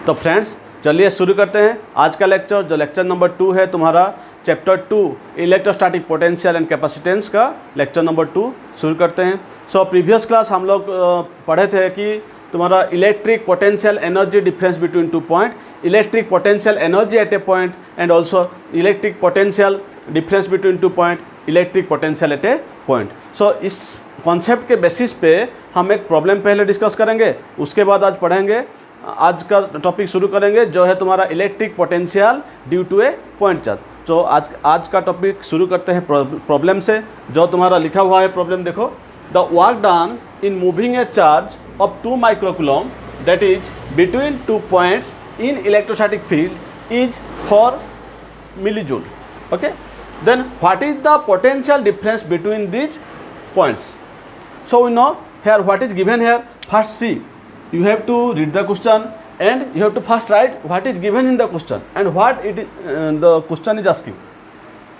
तो फ्रेंड्स चलिए शुरू करते हैं आज का लेक्चर, जो लेक्चर नंबर 2 है तुम्हारा chapter 2 electrostatic potential and capacitance का लेक्चर नंबर 2 शुरू करते हैं। सो प्रीवियस क्लास हम लोग पढ़े थे कि तुम्हारा electric potential energy difference between 2 point, electric potential energy at a point and also electric potential difference between 2 point, electric potential at a point. So इस कॉन्सेप्ट के बेसिस पे हम एक प्रॉब्लम पहले डिस्कस करेंगे, उसके बाद आज पढ़ेंगे, आज का टॉपिक शुरू करेंगे जो है तुम्हारा electric potential due to a point charge. तो आज का टॉपिक शुरू करते हैं प्रॉब्लम से, जो तुम्हारा लिखा हुआ है प्रॉब्लम देखो। The work done in moving a charge of 2 microcoulomb that is between 2 points in electrostatic field is 4 millijoule. Okay, then what is the potential difference between these points? So we know here what is given here. First see, you have to read the question and you have to first write what is given in the question and what it is, the question is asking.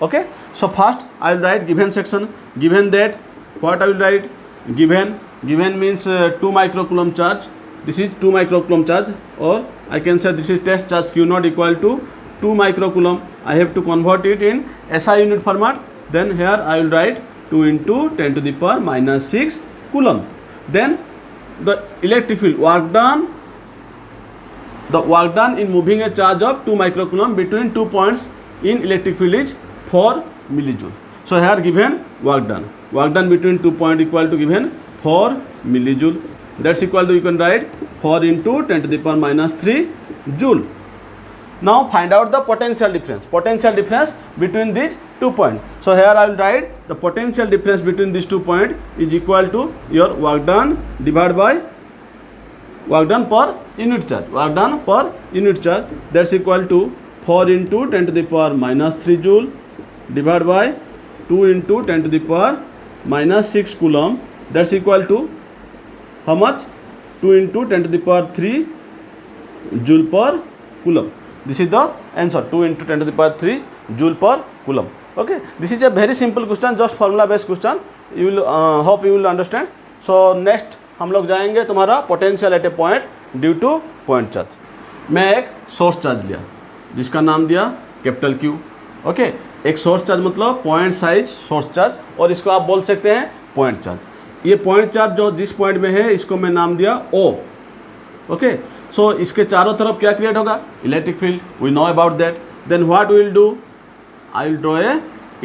Okay, so first I will write given section. Given that, what I will write? Given means 2 microcoulomb charge. This is 2 microcoulomb charge, or I can say this is test charge Q naught equal to 2 microcoulomb. I have to convert it in SI unit format. Then here I will write 2 into 10 to the power minus 6 coulomb. Then the electric field work done, the work done in moving a charge of 2 microcoulomb between 2 points in electric field is 4 millijoule. So here given work done between 2 points equal to given 4 millijoule. That's equal to, you can write 4 into 10 to the power minus 3 joule. Now find out the potential difference between these 2 points. So here I will write the potential difference between these 2 points is equal to your work done divided by work done per unit charge. That's equal to 4 into 10 to the power minus 3 joule divided by 2 into 10 to the power minus 6 coulomb. That's equal to how much? 2 into 10 to the power 3 joule per coulomb. This is the answer, 2 into 10 to the power 3 joule per coulomb. Okay, this is a very simple question, just formula based question. You will hope you will understand. So next हम लोग जाएंगे तुम्हारा potential at a point due two point charge. मैं एक source charge लिया जिसका नाम दिया कैपिटल क्यू। ओके, एक सोर्स चार्ज मतलब पॉइंट साइज सोर्स चार्ज, और इसको आप बोल सकते हैं पॉइंट चार्ज। ये पॉइंट चार्ज जो जिस पॉइंट में है इसको मैं नाम दिया O। ओके, सो इसके चारों तरफ क्या क्रिएट होगा? Electric field, we know about that. Then what will do? I will draw a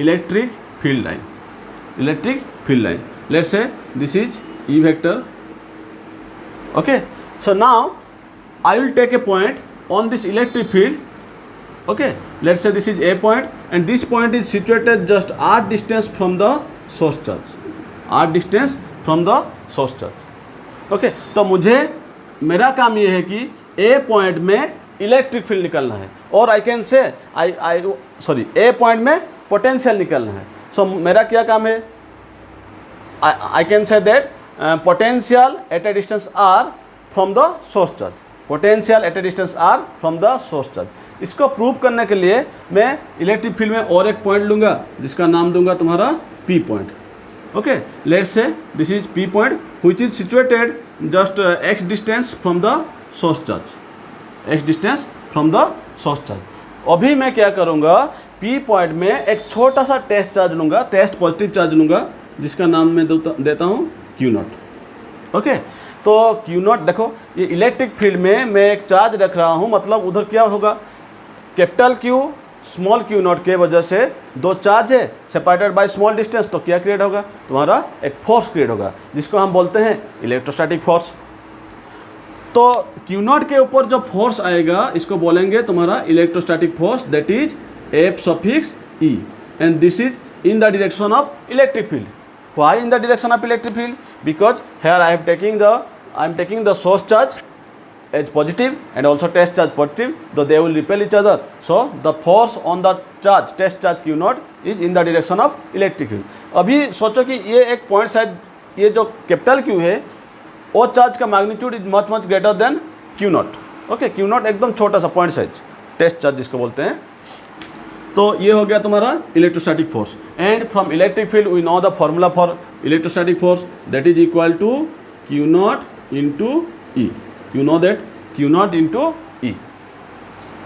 electric field line. Let's say this is E vector. Okay, so now I will take a point on this electric field. Okay, let's say this is A point and this point is situated just r distance from the source charge. Okay, तो मुझे मेरा काम ये है कि A point में electric field निकलना है, और आई कैन से ए पॉइंट में पोटेंशियल निकलना है। सो मेरा क्या काम है? I can say that potential at a distance R from the source charge. इसको प्रूव करने के लिए मैं इलेक्ट्रिक फील्ड में और एक पॉइंट लूँगा जिसका नाम दूंगा तुम्हारा पी पॉइंट। ओके, लेट्स से this is P point which is situated just x distance from the source charge. अभी मैं क्या करूंगा? पी पॉइंट में एक छोटा सा टेस्ट पॉजिटिव चार्ज लूंगा जिसका नाम मैं देता हूं क्यू नॉट। ओके, तो क्यू नॉट देखो, ये इलेक्ट्रिक फील्ड में मैं एक चार्ज रख रहा हूं, मतलब उधर क्या होगा? Capital Q small Q naught के वजह से दो चार्ज है सेपरेटेड बाय स्मॉल डिस्टेंस, तो क्या क्रिएट होगा? तुम्हारा एक फोर्स क्रिएट होगा जिसको हम बोलते हैं इलेक्ट्रोस्टैटिक फोर्स। तो क्यू नॉट के ऊपर जो फोर्स आएगा इसको बोलेंगे तुम्हारा electrostatic force, that is F suffix E, and this is in the direction of electric field. Why in the direction of electric field? Because here I am taking the source charge as positive and also test charge positive, though they will repel each other. So the force on the charge, test charge Q naught is in the direction of electric field. अभी सोचो कि ये एक point size, ये जो capital Q है वो charge का magnitude is much greater than Q not. Okay, Q not एकदम छोटा सा पॉइंट साइज, टेस्ट चार्ज जिसको बोलते हैं। तो ये हो गया तुम्हारा electrostatic force, and from electric field we know the formula for electrostatic force, that is equal to Q naught into E. You know that Q naught into E.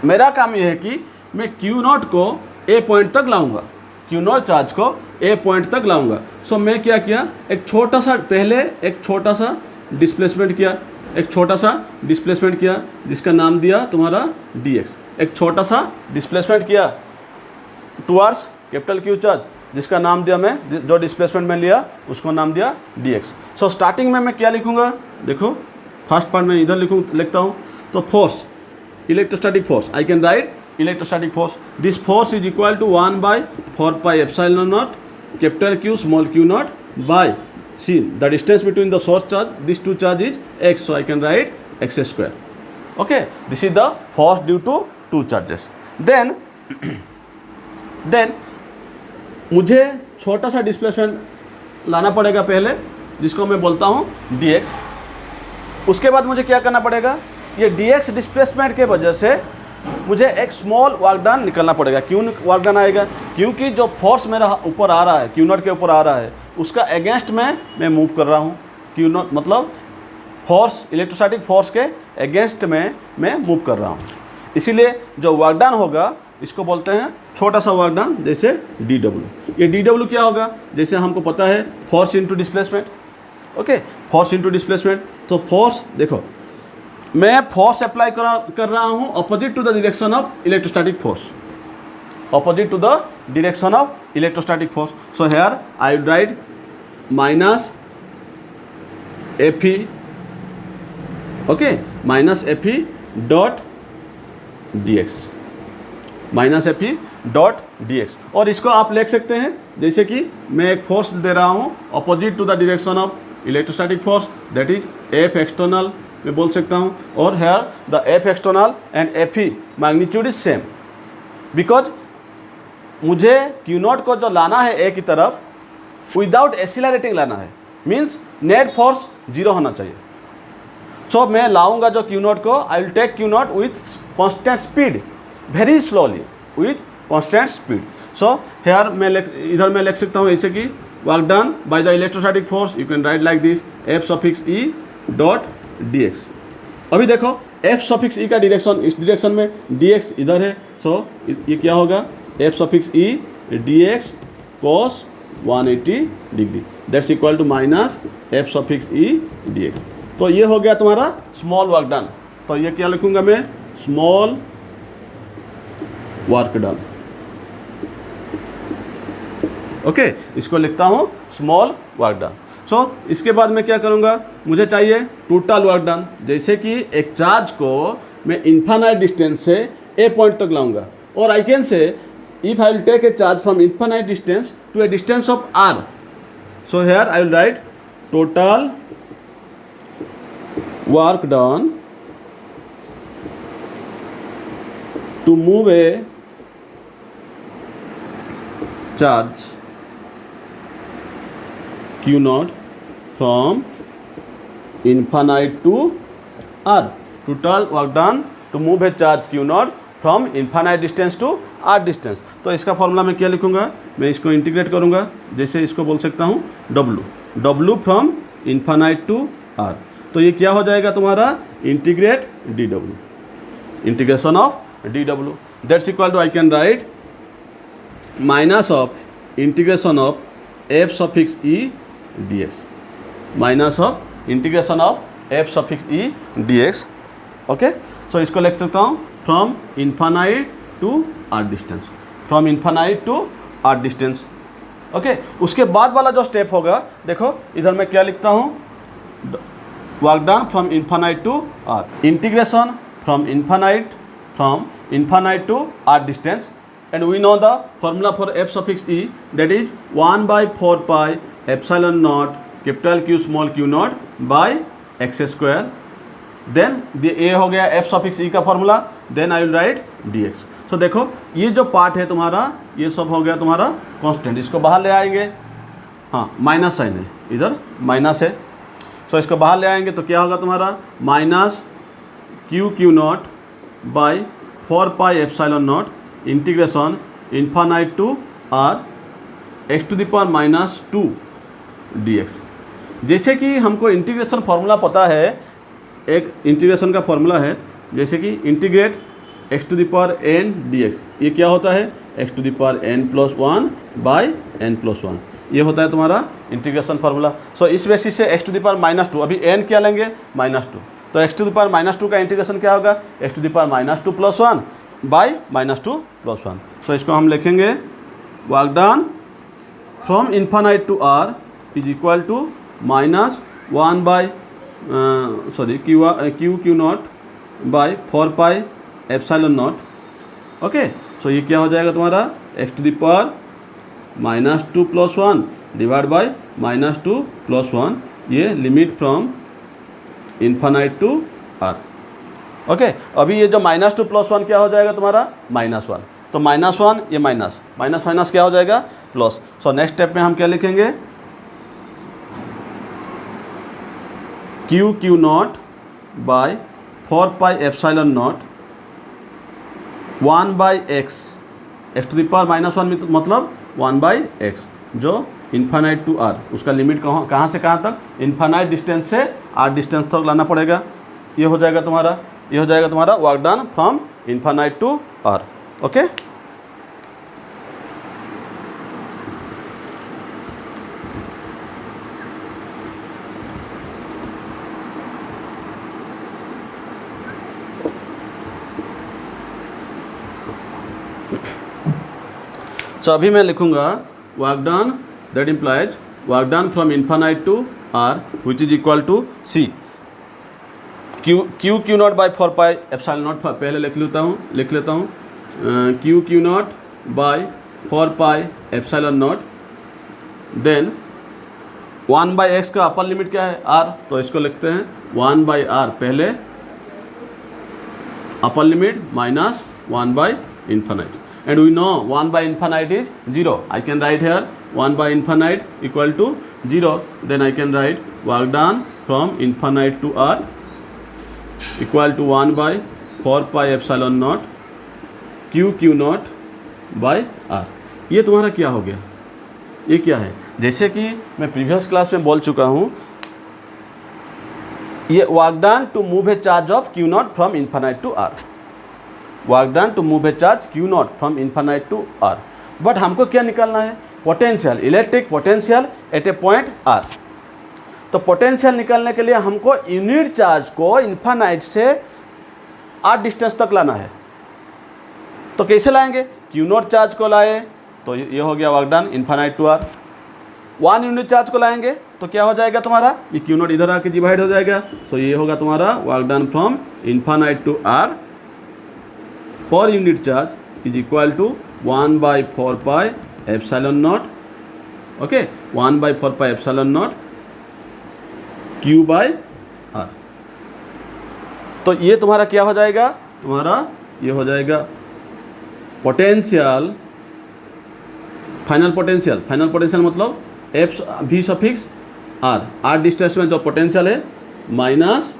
मेरा काम यह है कि मैं क्यू नॉट को ए पॉइंट तक लाऊंगा, Q not charge को ए पॉइंट तक लाऊंगा। सो मैं क्या किया, एक छोटा सा पहले एक छोटा सा डिस्प्लेसमेंट किया, एक छोटा सा डिस्प्लेसमेंट किया जिसका नाम दिया तुम्हारा dx। एक छोटा सा डिस्प्लेसमेंट किया टुवर्ड्स कैपिटल क्यू चार्ज जिसका नाम दिया मैं, जो डिस्प्लेसमेंट में लिया उसको नाम दिया dx। सो स्टार्टिंग में मैं क्या लिखूंगा, देखो फर्स्ट पार्ट में इधर लिखता हूँ। तो force, electrostatic force, I can write electrostatic force, this force is equal to 1/4πε0 capital Q small q naught by see the distance between the source charge, these two charge is x, so I can write x square. Okay, this is the force due to two charges. Then मुझे छोटा सा displacement लाना पड़ेगा पहले, जिसको मैं बोलता हूँ dx। उसके बाद मुझे क्या करना पड़ेगा, ये dx डिस्प्लेसमेंट के वजह से मुझे एक स्मॉल वर्क डन निकलना पड़ेगा। क्यों वर्क डन आएगा, क्योंकि जो फोर्स मेरा ऊपर आ रहा है, क्यू नॉट के ऊपर आ रहा है, उसका अगेंस्ट में मैं मूव कर रहा हूँ। क्यू नॉट मतलब फोर्स, इलेक्ट्रोस्टैटिक फोर्स के अगेंस्ट में मैं मूव कर रहा हूँ। इसीलिए जो वर्क डन होगा इसको बोलते हैं छोटा सा वर्क डन, जैसे dw। ये dw क्या होगा, जैसे हमको पता है force into displacement. Okay, force into displacement. तो फोर्स देखो, मैं फोर्स अप्लाई कर रहा हूँ opposite to the direction of electrostatic force, opposite to the direction of electrostatic force. So here I will write minus Fe, okay, minus Fe dot dx, minus Fe dot dx। और इसको आप लिख सकते हैं जैसे कि मैं एक फोर्स दे रहा हूँ opposite to the direction of electrostatic force, that is F external मैं बोल सकता हूँ। और here the F external and Fe magnitude is same, because मुझे क्यू नॉट को जो लाना है ए की तरफ विदाउट एक्सीलरेटिंग लाना है, मीन्स नेट फोर्स 0 होना चाहिए। सो मैं लाऊंगा जो क्यू नॉट को, I will take Q naught with constant speed, very slowly with constant speed. So here मैं इधर मैं लिख सकता हूँ ऐसे कि work done by the electrostatic force, you can write like this F suffix E dot dx। अभी देखो एफ सफिक्स ई का डायरेक्शन, इस डायरेक्शन में dx इधर है। सो ये क्या होगा, F suffix E dx cos 180 degree, that's equal to minus F suffix E dx। तो ये हो गया तुम्हारा स्मॉल वर्क डन। तो ये क्या लिखूंगा मैं, स्मॉल वर्क डन। ओके, इसको लिखता हूँ स्मॉल वर्क डन। सो इसके बाद मैं क्या करूँगा, मुझे चाहिए टोटल वर्क डन। जैसे कि एक चार्ज को मैं इन्फानाइट डिस्टेंस से ए पॉइंट तक लाऊंगा, और आई कैन से if I will take a charge from infinite distance to a distance of r, so here I will write total work done to move a charge q naught from infinite to r, total work done to move a charge q naught from infinite distance to R distance. तो इसका formula मैं क्या लिखूंगा, मैं इसको integrate करूंगा, जैसे इसको बोल सकता हूँ W from infinite to R. तो ये क्या हो जाएगा तुम्हारा, integrate dw, integration of dw, that's equal to I can write minus of integration of F suffix E dx, minus of integration of F suffix E dx। Okay, so इसको लिख सकता हूँ from infinite to R distance, from infinite to R distance. Okay, उसके बाद वाला जो step होगा, देखो इधर मैं क्या लिखता हूँ, work done from infinite to R, integration from infinite to R distance, and we know the formula for F suffix E, that is 1/4πε0 capital Q small q naught by X square. Then ये हो गया F suffix E का formula, then I will write dx। So देखो ये जो part है तुम्हारा, ये सब हो गया तुम्हारा कांस्टेंट, इसको बाहर ले आएंगे, हाँ माइनस साइन है, इधर माइनस है। सो इसको बाहर ले आएंगे तो क्या होगा तुम्हारा, minus q naught by 4πε0 integration infinite to R x⁻² dx। जैसे कि हमको इंटीग्रेशन फार्मूला पता है, एक इंटीग्रेशन का फॉर्मूला है जैसे कि integrate x to the power n dx, ये क्या होता है x to the power n+1 by n+1, ये होता है तुम्हारा इंटीग्रेशन फार्मूला। सो इस बेसिस से x टू द पावर -2, अभी n क्या लेंगे -2, तो x टू द पावर -2 का इंटीग्रेशन क्या होगा x to the power -2 + 1 by -2 + 1। So इसको हम लिखेंगे work done from infinite to r is equal to -1 by Q naught by 4 pi epsilon naught. Okay, so ये क्या हो जाएगा तुम्हारा x to the power -2 + 1 divide by -2 + 1, ये limit from infinite to r। Okay, अभी ये जो -2 + 1 क्या हो जाएगा तुम्हारा -1, तो -1 ये माइनस माइनस क्या हो जाएगा प्लस। सो नेक्स्ट स्टेप में हम क्या लिखेंगे Q naught by 4 pi epsilon naught 1 by X to the power -1 मतलब 1 बाई एक्स, जो इन्फानाइट टू आर, उसका लिमिट कहाँ से कहाँ तक, इन्फानाइट डिस्टेंस से आर डिस्टेंस तक लाना पड़ेगा। ये हो जाएगा तुम्हारा work done from infinite to R. Okay, so अभी मैं लिखूंगा work done that implies work done from infinite to R which is equal to C Q naught by 4 pi epsilon naught, पहले लिख लेता हूँ Q naught by 4 pi epsilon naught, then 1 by X का upper limit क्या है r, तो इसको लिखते हैं 1 बाई r, पहले upper limit minus 1 by infinite, and we know 1 by infinite is 0. I can write here 1 by infinite equal to 0. Then I can write work done from infinite to r equal to 1 by 4 pi epsilon naught q naught by r। ये तुम्हारा क्या हो गया, ये क्या है, जैसे कि मैं प्रीवियस क्लास में बोल चुका हूँ, ये work done to move a charge of q naught from infinite to r, work done to move a charge q naught from infinite to r। But हमको क्या निकालना है, potential, electric potential at a point r। तो potential निकालने के लिए हमको unit charge को इन्फानाइट से r डिस्टेंस तक लाना है। तो कैसे लाएंगे, q नॉट चार्ज को लाए तो ये हो गया work done infinite to r। 1 unit charge को लाएंगे तो क्या हो जाएगा तुम्हारा, ये q नॉट इधर आके डिवाइड हो जाएगा। सो ये होगा तुम्हारा work done from infinite to r पर unit charge is equal to 1 by 4 pi epsilon naught. Okay, 1 by 4 pi epsilon naught Q by R. तो ये तुम्हारा क्या हो जाएगा, तुम्हारा ये हो जाएगा पोटेंशियल, फाइनल पोटेंशियल मतलब F V suffix R distance में जो पोटेंशियल है माइनस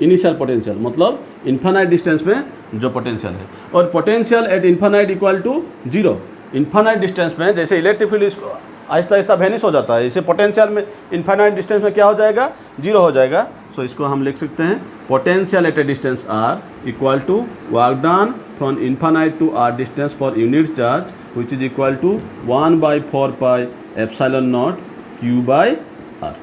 इनिशियल पोटेंशियल मतलब इन्फानाइट डिस्टेंस में जो पोटेंशियल है, और potential at infinite equal to 0। Infinite distance में जैसे इलेक्ट्रिक फील्ड इसको आहिस्ता आहिस्ता वेनिश हो जाता है, इसे पोटेंशियल में इन्फानाइट डिस्टेंस में क्या हो जाएगा, 0 हो जाएगा। सो इसको हम लिख सकते हैं potential at a distance r equal to work done from infinite to r distance for unit charge which is equal to 1 by 4 pi epsilon naught q by r।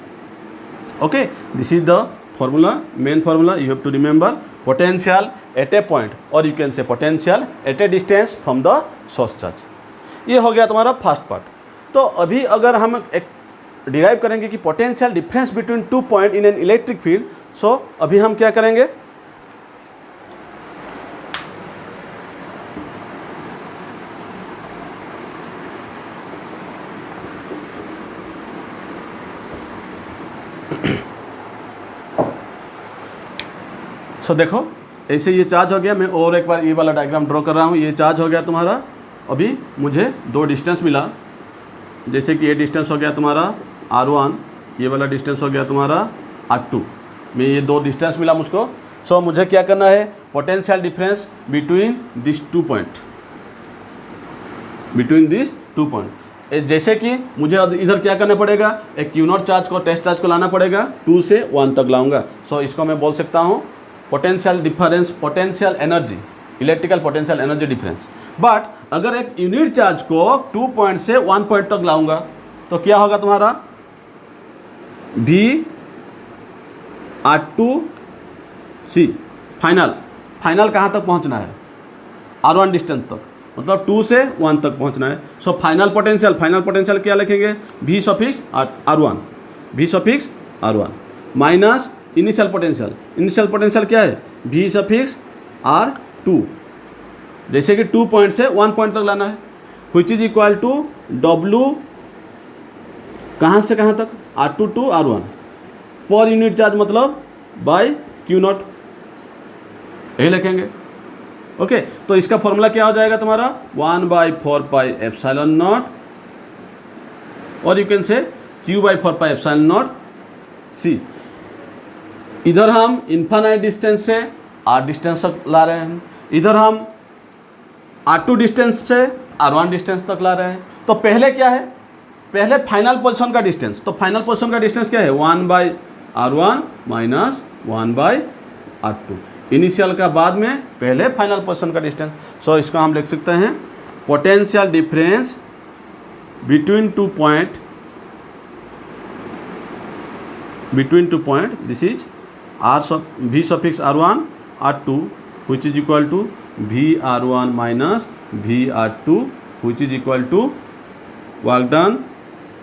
Okay, this is the formula, main formula you have to remember, potential at a point or you can say potential at a distance from the source charge। ये हो गया तुम्हारा first part. तो अभी अगर हम एक derive करेंगे कि potential difference between 2 point in an electric field, so अभी हम क्या करेंगे, सो देखो ऐसे ये चार्ज हो गया। मैं और एक बार ये वाला डायग्राम ड्रॉ कर रहा हूँ। ये चार्ज हो गया तुम्हारा, अभी मुझे 2 डिस्टेंस मिला, जैसे कि ये डिस्टेंस हो गया तुम्हारा r1, ये वाला डिस्टेंस हो गया तुम्हारा r2 में, ये 2 डिस्टेंस मिला मुझको। सो मुझे क्या करना है, potential difference between this 2 point, जैसे कि मुझे इधर क्या करना पड़ेगा, एक q नॉट चार्ज को टेस्ट चार्ज को लाना पड़ेगा, 2 से 1 तक लाऊंगा। सो इसको मैं बोल सकता हूँ potential difference, potential energy, electrical potential energy difference. But अगर एक यूनिट चार्ज को 2 पॉइंट से 1 पॉइंट तक लाऊंगा तो क्या होगा तुम्हारा, V R2C फाइनल कहाँ तक पहुँचना है, R1 डिस्टेंस तक, मतलब 2 से 1 तक पहुँचना है। सो फाइनल पोटेंशियल क्या लिखेंगे, V suffix R1 minus initial potential क्या है, V सफिक्स R2, जैसे कि 2 पॉइंट से 1 पॉइंट तक लाना है, which is equal to W कहाँ से कहाँ तक, R2 टू R1 पर यूनिट चार्ज, मतलब बाय Q0, यही लिखेंगे। ओके, तो इसका फॉर्मूला क्या हो जाएगा तुम्हारा, 1/4πε0, और you can say Q/4πε0 C। इधर हम इन्फानाइट डिस्टेंस से R डिस्टेंस तक ला रहे हैं, इधर हम R2 डिस्टेंस से R1 डिस्टेंस तक ला रहे हैं। तो पहले क्या है, पहले फाइनल पोजीशन का डिस्टेंस, तो फाइनल पोजीशन का डिस्टेंस क्या है, 1/R1 माइनस 1/R2, इनिशियल का बाद में, पहले फाइनल पोजीशन का डिस्टेंस। सो इसको हम लिख सकते हैं potential difference between two point, this is V suffix R1 R2 which is equal to VR1 minus VR2 which is equal to work done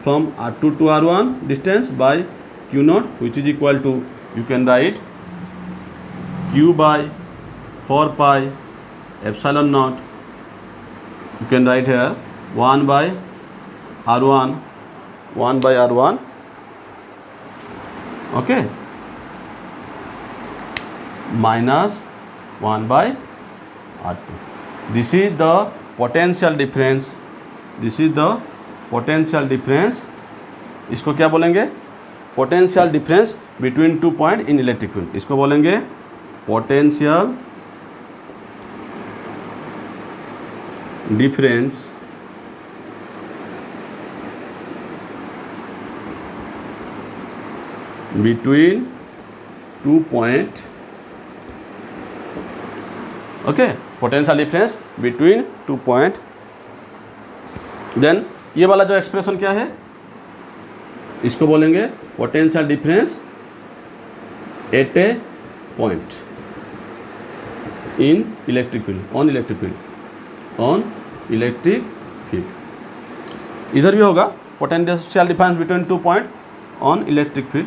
from R2 to R1 distance by Q0 which is equal to, you can write Q/4πε0, you can write here 1/R1, okay, minus 1/R2. This is the potential difference, इसको क्या बोलेंगे, potential difference between 2 point in electric field, इसको बोलेंगे potential difference between 2 point, okay, potential difference between 2 point. Then ये वाला जो expression क्या है, इसको बोलेंगे potential difference at a point in electric field, on electric field. इधर भी होगा potential difference between 2 point on electric field.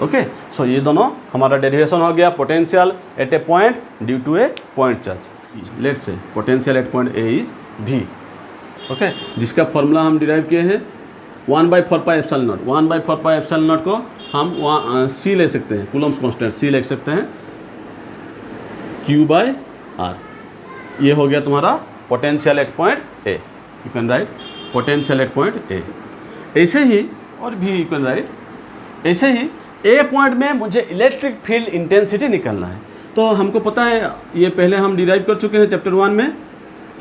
Okay, so ये दोनों हमारा डेरिवेशन हो गया, potential at a point due to a point charge. Let's say potential at point A is V, okay, जिसका formula हम डिराइव किए हैं 1/4πε0 को हम C ले सकते हैं, कूलम्स कांस्टेंट C ले सकते हैं Q/R। ये हो गया तुम्हारा potential at point A, you can write potential at point A. ऐसे ही और भी यू कैन राइट, ऐसे ही ए पॉइंट में मुझे इलेक्ट्रिक फील्ड इंटेंसिटी निकालना है, तो हमको पता है, ये पहले हम डिराइव कर चुके हैं चैप्टर 1 में।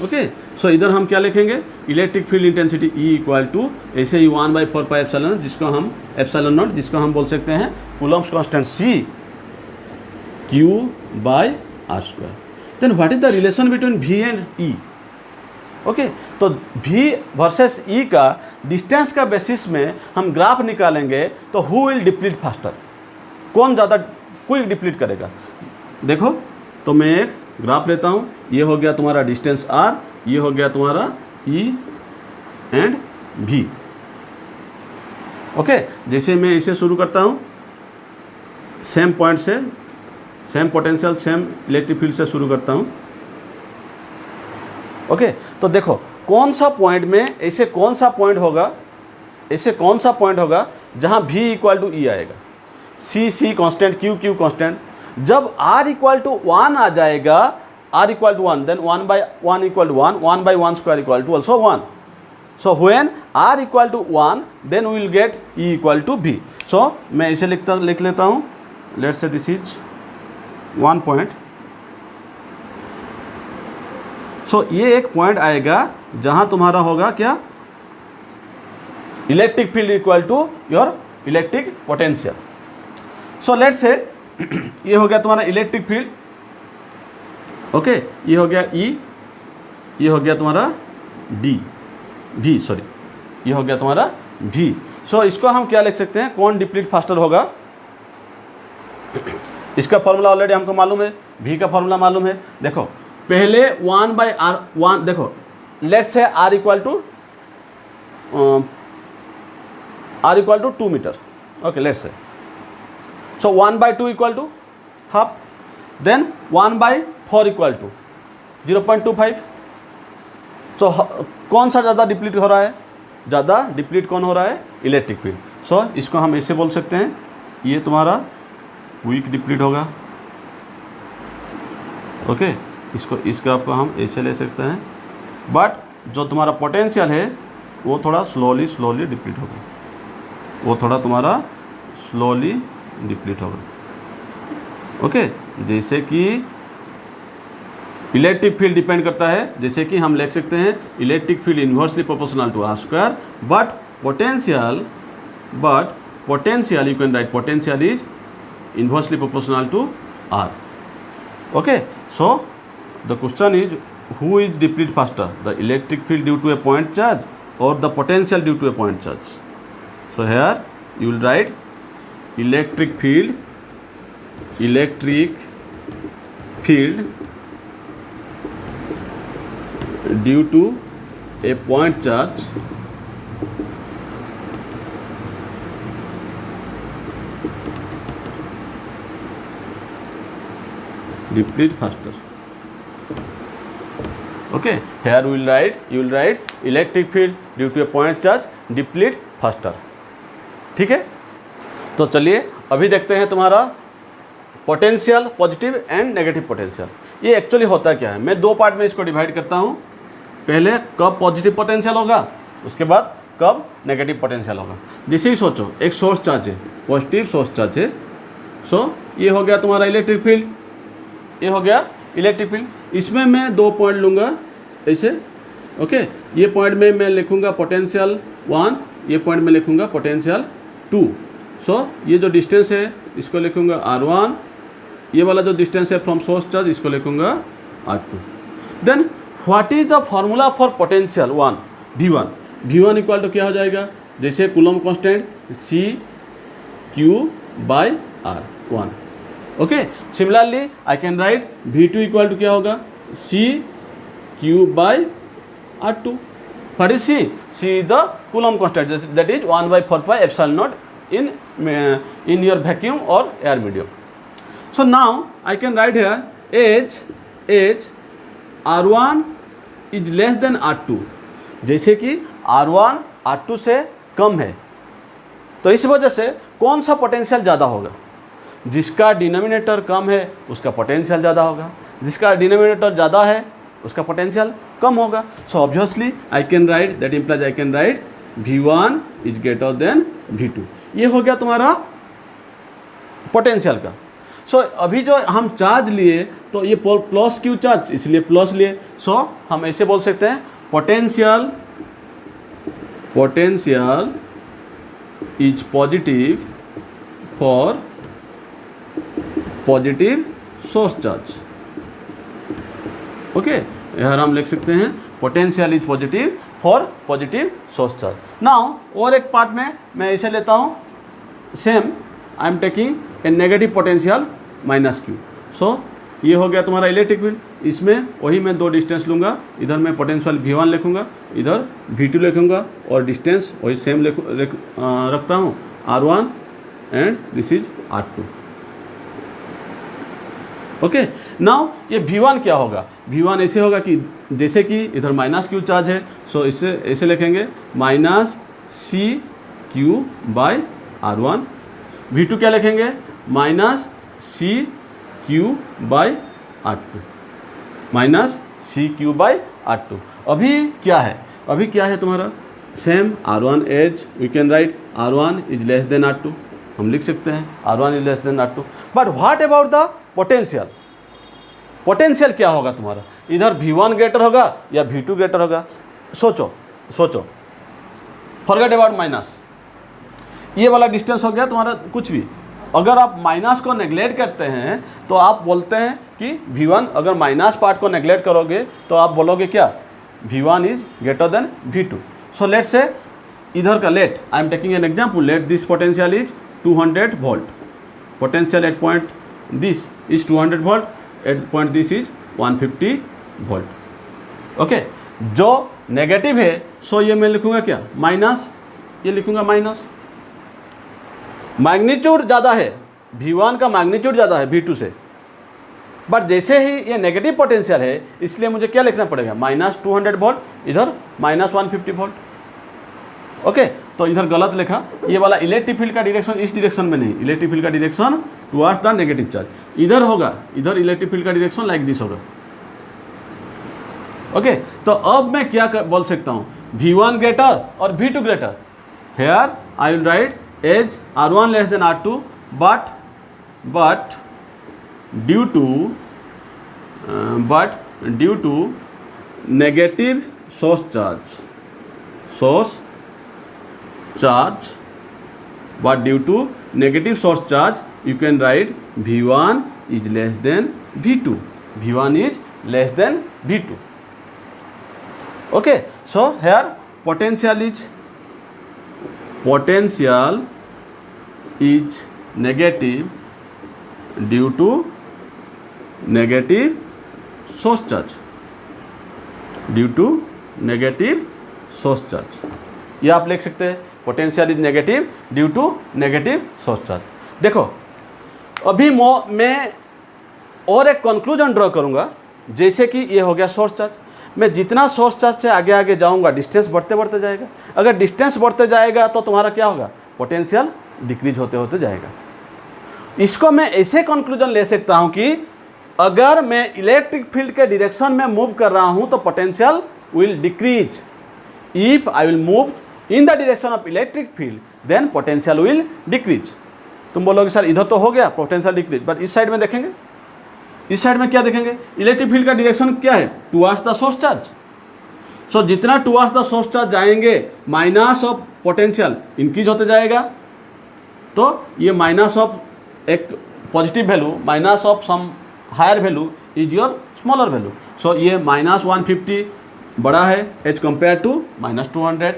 ओके, सो इधर हम क्या लिखेंगे, electric field intensity E equal to, ऐसे ही 1/4πε0, जिसको हम ε0, जिसको हम बोल सकते हैं Coulomb's constant C Q/R²। Then what is the relation between V and E? Okay, तो V वर्सेस E का डिस्टेंस का बेसिस में हम ग्राफ निकालेंगे, तो हु विल डिप्लीट फास्टर, कौन ज़्यादा क्विक डिप्लीट करेगा। देखो, तो मैं एक ग्राफ लेता हूँ, ये हो गया तुम्हारा डिस्टेंस R, ये हो गया तुम्हारा E एंड V। ओके, जैसे मैं इसे शुरू करता हूँ, सेम पॉइंट से, same potential, same electric field से शुरू करता हूँ। ओके, तो देखो कौन सा पॉइंट में, ऐसे कौन सा पॉइंट होगा जहाँ V इक्वल टू E आएगा, C कांस्टेंट, Q कांस्टेंट। जब R इक्वल टू 1 आ जाएगा, R equal to 1, then 1/1 equal to 1, 1/1 square equal to also 1। So when R equal to 1, then we will get E equal to V। So मैं इसे लिख लेता हूँ, let's say this is 1 point. सो ये एक point आएगा जहाँ तुम्हारा होगा क्या, electric field equal to your electric potential. So let's say ये हो गया तुम्हारा इलेक्ट्रिक फील्ड, ओके, ये हो गया E, ये हो गया तुम्हारा D, V, सॉरी, ये हो गया तुम्हारा V। सो इसको हम क्या लिख सकते हैं, कौन डिप्लीट फास्टर होगा, इसका फॉर्मूला ऑलरेडी हमको मालूम है, V का फॉर्मूला मालूम है। देखो पहले 1/r1, देखो let's say R equal to 2 meter, okay, let's say, so 1/2 equal to half, then 1/4 equal to 0.25। So कौन सा ज़्यादा डिप्लीट हो रहा है, ज़्यादा डिप्लीट कौन हो रहा है, इलेक्ट्रिक फील्ड। सो इसको हम ऐसे बोल सकते हैं, ये तुम्हारा वीक डिप्लीट होगा, ओके, इसको इस ग्राफ को हम ऐसे ले सकते हैं, बट जो तुम्हारा पोटेंशियल है वो थोड़ा स्लोली डिप्लीट होगा, वो थोड़ा तुम्हारा स्लोली डिप्लीट होगा, ओके। जैसे कि इलेक्ट्रिक फील्ड डिपेंड करता है, जैसे कि हम लिख सकते हैं electric field inversely proportional to R square, but potential you can write potential is inversely proportional to R, okay. So the question is who is deplete faster, the electric field due to a point charge or the potential due to a point charge. So here you will write electric field due to a point charge deplete faster, okay. Here you will write electric field due to a point charge deplete faster, ठीक है। तो चलिए अभी देखते हैं तुम्हारा potential positive and negative potential. ये actually होता क्या है, मैं दो पार्ट में इसको डिवाइड करता हूँ, पहले कब पॉजिटिव पोटेंशियल होगा, उसके बाद कब नेगेटिव पोटेंशियल होगा। जैसे ही सोचो एक सोर्स चार्ज है, पॉजिटिव सोर्स चार्ज है, सो ये हो गया तुम्हारा इलेक्ट्रिक फील्ड, ये हो गया इलेक्ट्रिक फील्ड। इसमें मैं दो पॉइंट लूँगा ऐसे, ओके, ये पॉइंट में मैं लिखूँगा पोटेंशियल 1, ये पॉइंट में लिखूँगा पोटेंशियल 2। सो ये जो डिस्टेंस है इसको लिखूँगा R1, ये वाला जो डिस्टेंस है फ्रॉम सोर्स चार्ज इसको लिखूँगा R2। Then what is the formula for potential 1 V1 equal to क्या हो जाएगा, जैसे Coulomb constant CQ/R1, okay. Similarly I can write V2 equal to क्या होगा, CQ/R2। What is C is the Coulomb constant, that is 1/4 epsilon naught in your vacuum or air medium. So now I can write here H R1 is less than R2, जैसे कि R1 R2 से कम है, तो इस वजह से कौन सा पोटेंशियल ज़्यादा होगा, जिसका डिनोमिनेटर कम है उसका पोटेंशियल ज़्यादा होगा, जिसका डिनोमिनेटर ज़्यादा है उसका पोटेंशियल कम होगा। So obviously I can right, that implies I can right V1 is greater than V2। ये हो गया तुम्हारा पोटेंशियल का। सो अभी जो हम चार्ज लिए तो ये प्लस क्यू चार्ज, इसलिए प्लस लिए। सो हम ऐसे बोल सकते हैं potential is positive for positive source charge, okay. यहाँ हम लिख सकते हैं potential is positive for positive source charge. Now और एक पार्ट में मैं इसे लेता हूँ, same I am taking a negative potential -Q। सो ये हो गया तुम्हारा इलेक्ट्रिक फील्ड, इसमें वही मैं दो डिस्टेंस लूँगा, इधर मैं पोटेंशियल V1 लिखूँगा, इधर V2 लिखूँगा, और डिस्टेंस वही सेम रखता हूँ R1 and this is R2, okay. Now ये V1 क्या होगा, V1 ऐसे होगा कि जैसे कि इधर -Q चार्ज है, सो इससे ऐसे लिखेंगे -CQ/R1। V2 क्या लिखेंगे, -CQ/R2। अभी क्या है तुम्हारा same R1 as, we can write R1 is less than R2, हम लिख सकते हैं R1 is less than R2। But what about the potential क्या होगा तुम्हारा, इधर V1 ग्रेटर होगा या V2 ग्रेटर होगा। सोचो फॉरगेट अबाउट माइनस, ये वाला डिस्टेंस हो गया तुम्हारा कुछ भी, अगर आप माइनस को नेगलेक्ट करते हैं तो आप बोलते हैं कि V1, अगर माइनस पार्ट को नेगलेक्ट करोगे तो आप बोलोगे क्या, V1 is greater than V2. So let's say इधर का let, I am taking an example, let this potential is 200 volt, potential at point this is 200 volt, at point this is 150 volt. Okay, जो negative है so ये मैं लिखूंगा क्या, minus, ये लिखूंगा माइनस. मैग्नीट्यूड ज़्यादा है, V1 का मैग्नीट्यूड ज़्यादा है V2 से, बट जैसे ही ये नेगेटिव पोटेंशियल है इसलिए मुझे क्या लिखना पड़ेगा, माइनस 200 वोल्ट, इधर माइनस 150 वोल्ट. ओके, तो इधर गलत लिखा, ये वाला इलेक्ट्रिक फील्ड का डायरेक्शन इस डायरेक्शन में नहीं, इलेक्ट्रिक फील्ड का direction towards the negative charge इधर होगा, इधर इलेक्ट्रिक फील्ड का डायरेक्शन लाइक दिस होगा. ओके, तो अब मैं क्या बोल सकता हूँ, V1 ग्रेटर और V2 greater. Here I will write as R1 less than R2, but due to negative source charge, you can write V1 is less than V2. V1 is less than V2. Okay, so here potential is negative due to negative source charge. ये आप लिख सकते हैं, potential is negative due to negative source charge. देखो अभी मैं और एक कंक्लूजन ड्रॉ करूंगा, जैसे कि ये हो गया सोर्स चार्ज. मैं जितना सोर्स चार्ज से आगे आगे जाऊंगा डिस्टेंस बढ़ते जाएगा. अगर डिस्टेंस बढ़ते जाएगा तो तुम्हारा क्या होगा, पोटेंशियल डिक्रीज होते जाएगा. इसको मैं ऐसे कंक्लूजन ले सकता हूं कि अगर मैं इलेक्ट्रिक फील्ड के डायरेक्शन में मूव कर रहा हूं तो potential will decrease. If I will move in the direction of electric field then potential will decrease. तुम बोलोगे सर इधर तो हो गया पोटेंशियल डिक्रीज, बट इस साइड में देखेंगे, इस साइड में क्या देखेंगे, इलेक्ट्रिक फील्ड का डायरेक्शन क्या है, towards the source charge. So जितना टुवर्ड्स द सोर्स चार्ज जाएंगे माइनस ऑफ पोटेंशियल इंक्रीज होते जाएगा. तो ये माइनस ऑफ एक positive value minus of some higher value is your smaller value. So ये माइनस 150 बड़ा है as compare to minus 200.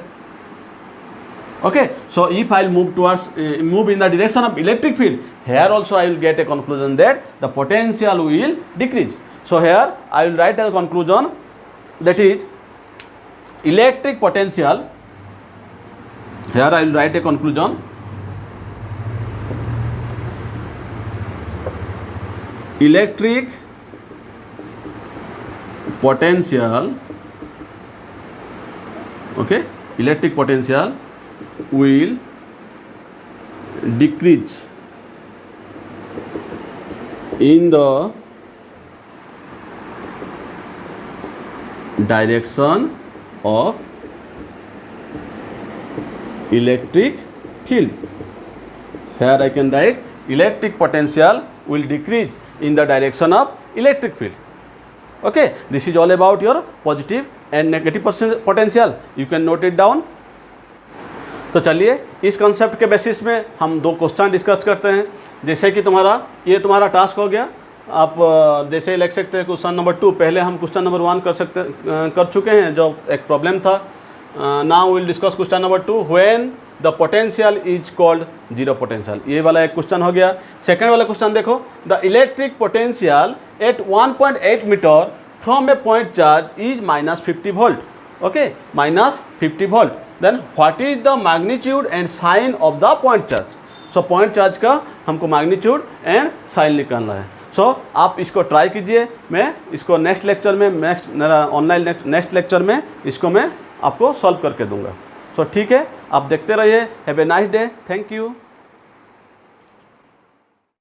Okay, so if I move in the direction of electric field, here also I will get a conclusion that the potential will decrease. So here I will write a conclusion, that is electric potential. Here I will write a conclusion, electric potential. Okay, electric potential will decrease in the direction of electric field. Here I can write electric potential will decrease in the direction of electric field. Okay, this is all about your positive and negative potential. You can note it down. तो चलिए इस concept के basis में हम दो question discuss करते हैं. जैसे कि तुम्हारा टास्क हो गया, आप जैसे लिख सकते हैं क्वेश्चन नंबर 2. पहले हम क्वेश्चन नंबर 1 कर चुके हैं जो एक प्रॉब्लम था. Now will discuss question number 2, when the potential is called zero potential. ये वाला एक क्वेश्चन हो गया. सेकेंड वाला क्वेश्चन देखो, the electric potential at 1.8 meter from a point charge is minus 50 volt. Okay, minus 50 volt. Then what is the magnitude and sign of the point charge. So point charge का हमको magnitude and sign निकालना है. सो आप इसको try कीजिए. मैं इसको next lecture में, मेरा ऑनलाइन नेक्स्ट लेक्चर में इसको मैं आपको सॉल्व करके दूंगा. सो ठीक है, आप देखते रहिए. Have a nice day. Thank you.